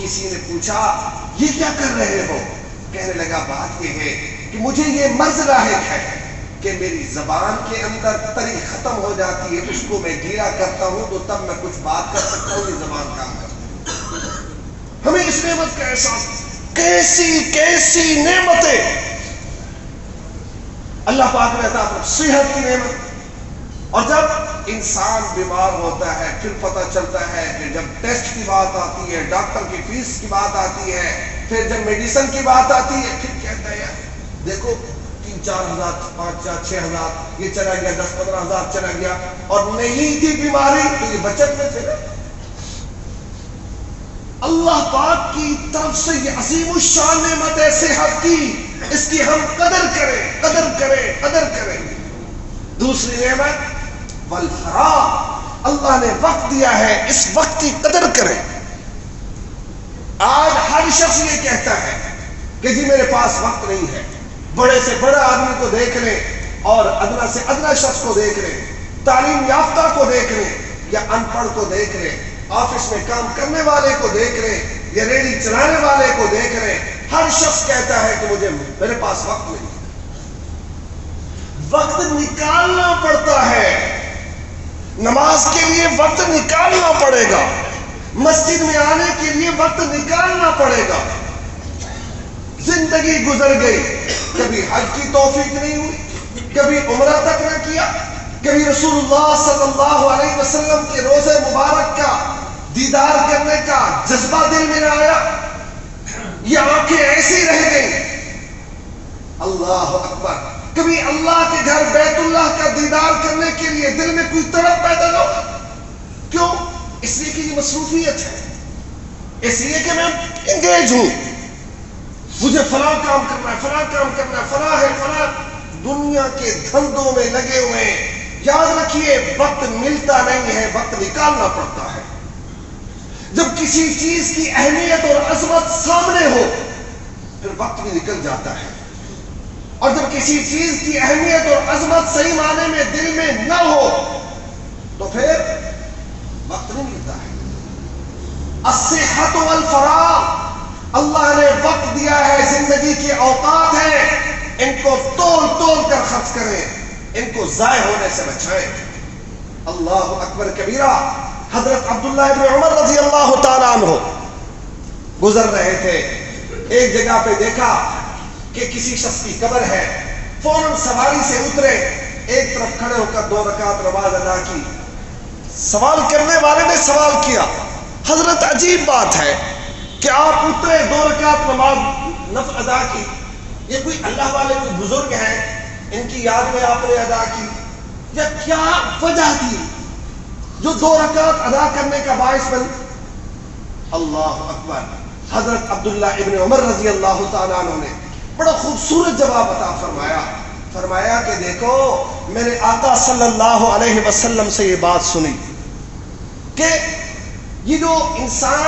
کسی نے پوچھا یہ کیا کر رہے ہو؟ کہنے لگا بات یہ ہے کہ مجھے یہ مرض لاحق ہے کہ میری زبان کے اندر تری ختم ہو جاتی ہے، اس کو میں گیلا کرتا ہوں تو تب میں کچھ بات کر سکتا ہوں، یہ زبان کام کرتی ہے۔ ہمیں اس نعمت کا احساس، کیسی کیسی نعمتیں اللہ پاک نے عطا فرمائی، صحت کی نعمت۔ اور جب انسان بیمار ہوتا ہے پھر پتہ چلتا ہے کہ جب ٹیسٹ کی بات آتی ہے، ڈاکٹر کی فیس کی بات آتی ہے، پھر جب میڈیسن کی بات آتی ہے، پھر کہتا ہے دیکھو 3-4 ہزار 5-6 ہزار یہ چلا گیا، 10-15 ہزار چلا گیا، اور نہیں تھی بیماری تو یہ بچت میں تھے۔ اللہ پاک کی طرف سے یہ عظیم الشان نعمت ہے صحت کی، اس کی ہم قدر کریں، قدر کریں، قدر کریں۔ دوسری نعمت والفراغ، اللہ نے وقت دیا ہے، اس وقت کی قدر کریں۔ آج ہر شخص یہ کہتا ہے کہ جی میرے پاس وقت نہیں ہے، بڑے سے بڑا آدمی کو دیکھ لیں اور ادنا سے ادنا شخص کو دیکھ لیں، تعلیم یافتہ کو دیکھ لیں یا ان پڑھ کو دیکھ لیں، آفس میں کام کرنے والے کو دیکھ لیں یا ریڑھی چلانے والے کو دیکھ لیں، ہر شخص کہتا ہے کہ میرے پاس وقت نہیں۔ وقت نکالنا پڑتا ہے، نماز کے لیے وقت نکالنا پڑے گا، مسجد میں آنے کے لیے وقت نکالنا پڑے گا۔ زندگی گزر گئی، کبھی حج کی توفیق نہیں ہوئی، کبھی عمرہ تک نہ کیا، کبھی رسول اللہ صلی اللہ علیہ وسلم کے روزے مبارک کا دیدار کرنے کا جذبہ دل میں نہ آیا، یہ آنکھیں ایسی رہ گئی۔ اللہ اکبر، کبھی اللہ کے گھر بیت اللہ کا دیدار کرنے کے لیے دل میں کوئی طلب پیدا نہ ہو۔ کیوں؟ اس لیے کہ یہ مصروفیت ہے، اس لیے کہ میں انگیج ہوں، مجھے فلاں کام کرنا ہے، فلاں کام کرنا ہے، فلاں ہے فلاں، دنیا کے دھندوں میں لگے ہوئے ہیں۔ یاد رکھیے وقت ملتا نہیں ہے، وقت نکالنا پڑتا ہے۔ جب کسی چیز کی اہمیت اور عظمت سامنے ہو پھر وقت بھی نکل جاتا ہے، اور جب کسی چیز کی اہمیت اور عظمت صحیح معنی میں دل میں نہ ہو تو پھر وقت نہیں ملتا ہے۔ الصحت والفراغ، اللہ نے وقت دیا ہے، زندگی کے اوقات ہیں، ان کو توڑ توڑ کر خرچ کریں، ان کو ضائع ہونے سے بچائیں۔ اللہ اکبر کبیرہ۔ حضرت عبداللہ ابن عمر رضی اللہ تعالیٰ عنہ گزر رہے تھے، ایک جگہ پہ دیکھا کہ کسی شخص کی قبر ہے، فوراً سواری سے اترے، ایک طرف کھڑے ہو کر 2 رکعت نماز ادا کی۔ سوال کرنے والے نے سوال کیا، حضرت عجیب بات ہے کہ آپ اترے 2 رکعت نماز نفل ادا کی، یہ کوئی اللہ والے کوئی بزرگ ہیں ان کی یاد میں آپ نے ادا کی، یا کیا وجہ تھی جو 2 رکعت ادا کرنے کا باعث بن؟ اللہ اکبر۔ حضرت عبداللہ ابن عمر رضی اللہ تعالیٰ عنہ نے بڑا خوبصورت جواب عطا فرمایا کہ دیکھو میں نے آقا صلی اللہ علیہ وسلم سے یہ بات سنی کہ یہ جو انسان